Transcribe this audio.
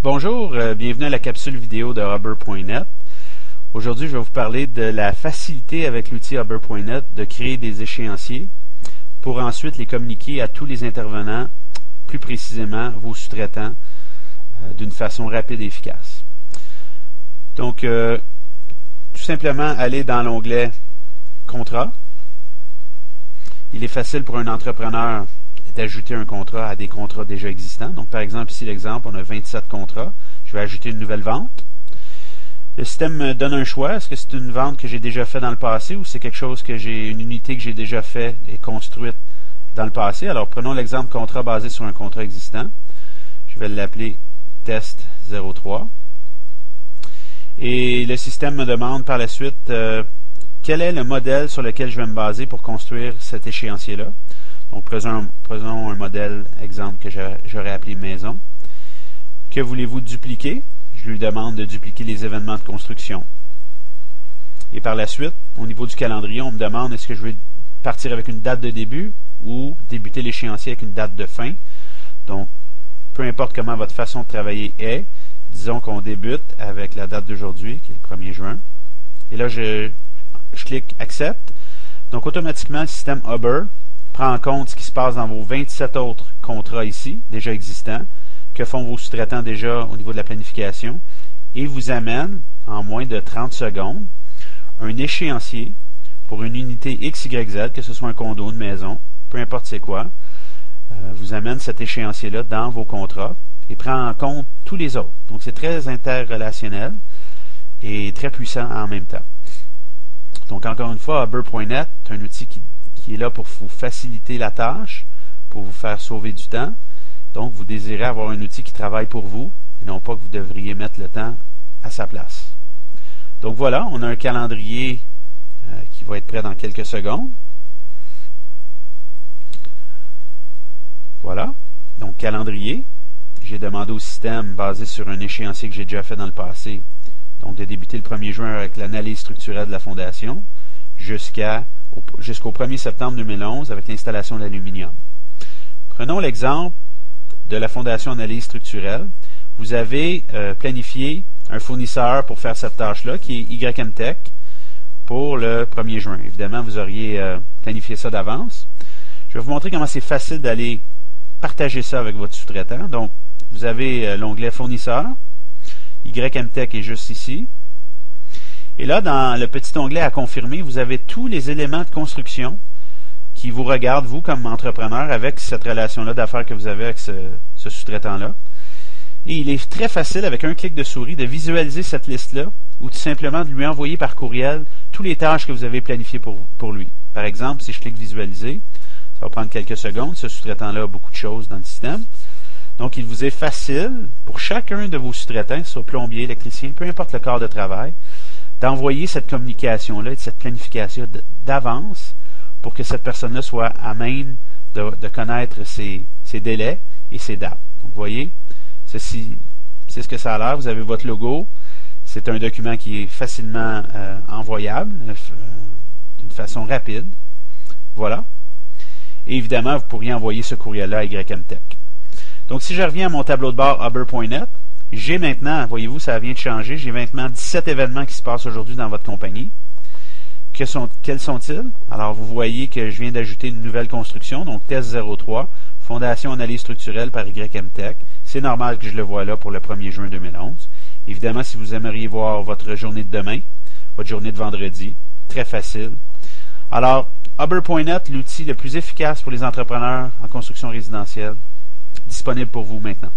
Bonjour, bienvenue à la capsule vidéo de Hubber.net. Aujourd'hui, je vais vous parler de la facilité avec l'outil Hubber.net de créer des échéanciers pour ensuite les communiquer à tous les intervenants, plus précisément vos sous-traitants, d'une façon rapide et efficace. Donc, tout simplement, aller dans l'onglet Contrat. Il est facile pour un entrepreneur d'ajouter un contrat à des contrats déjà existants. Donc, par exemple, ici, l'exemple, on a 27 contrats. Je vais ajouter une nouvelle vente. Le système me donne un choix. Est-ce que c'est une vente que j'ai déjà fait dans le passé ou c'est quelque chose que une unité que j'ai déjà fait et construite dans le passé? Alors, prenons l'exemple contrat basé sur un contrat existant. Je vais l'appeler test 03. Et le système me demande par la suite quel est le modèle sur lequel je vais me baser pour construire cet échéancier-là. Donc, prenons un modèle, exemple, que j'aurais appelé maison. Que voulez-vous dupliquer? Je lui demande de dupliquer les événements de construction. Et par la suite, au niveau du calendrier, on me demande est-ce que je veux partir avec une date de début ou débuter l'échéancier avec une date de fin. Donc, peu importe comment votre façon de travailler est, disons qu'on débute avec la date d'aujourd'hui, qui est le 1er juin. Et là, je clique Accept. Donc, automatiquement, le système Hubber prend en compte ce qui se passe dans vos 27 autres contrats ici, déjà existants, que font vos sous-traitants déjà au niveau de la planification, et vous amène, en moins de 30 secondes, un échéancier pour une unité XYZ, que ce soit un condo, une maison, peu importe c'est quoi, vous amène cet échéancier-là dans vos contrats et prend en compte tous les autres. Donc c'est très interrelationnel et très puissant en même temps. Donc encore une fois, Hubber.net est un outil qui est là pour vous faciliter la tâche, pour vous faire sauver du temps. Donc, vous désirez avoir un outil qui travaille pour vous, et non pas que vous devriez mettre le temps à sa place. Donc voilà, on a un calendrier qui va être prêt dans quelques secondes. Voilà, donc calendrier. J'ai demandé au système, basé sur un échéancier que j'ai déjà fait dans le passé, donc de débuter le 1er juin avec l'analyse structurelle de la fondation, jusqu'au 1er septembre 2011 avec l'installation de l'aluminium. Prenons l'exemple de la fondation analyse structurelle. Vous avez planifié un fournisseur pour faire cette tâche-là, qui est YMTech, pour le 1er juin. Évidemment, vous auriez planifié ça d'avance. Je vais vous montrer comment c'est facile d'aller partager ça avec votre sous-traitant. Donc, vous avez l'onglet fournisseur. YMTech est juste ici. Et là, dans le petit onglet à confirmer, vous avez tous les éléments de construction qui vous regardent, vous, comme entrepreneur, avec cette relation-là d'affaires que vous avez avec ce sous-traitant-là. Et il est très facile, avec un clic de souris, de visualiser cette liste-là ou tout simplement de lui envoyer par courriel toutes les tâches que vous avez planifiées pour lui. Par exemple, si je clique visualiser, ça va prendre quelques secondes. Ce sous-traitant-là a beaucoup de choses dans le système. Donc, il vous est facile, pour chacun de vos sous-traitants, soit plombier, électricien, peu importe le corps de travail, d'envoyer cette communication-là et cette planification d'avance pour que cette personne-là soit à même de connaître ses délais et ses dates. Donc, vous voyez, ceci, c'est ce que ça a l'air. Vous avez votre logo. C'est un document qui est facilement envoyable d'une façon rapide. Voilà. Et évidemment, vous pourriez envoyer ce courriel-là à YMTech. Donc, si je reviens à mon tableau de bord Hubber.net, j'ai maintenant, voyez-vous, ça vient de changer, j'ai maintenant 17 événements qui se passent aujourd'hui dans votre compagnie. Quels sont-ils? Alors, vous voyez que je viens d'ajouter une nouvelle construction, donc test 03, fondation analyse structurelle par YMTech. C'est normal que je le vois là pour le 1er juin 2011. Évidemment, si vous aimeriez voir votre journée de demain, votre journée de vendredi, très facile. Alors, Hubber.net, l'outil le plus efficace pour les entrepreneurs en construction résidentielle, disponible pour vous maintenant.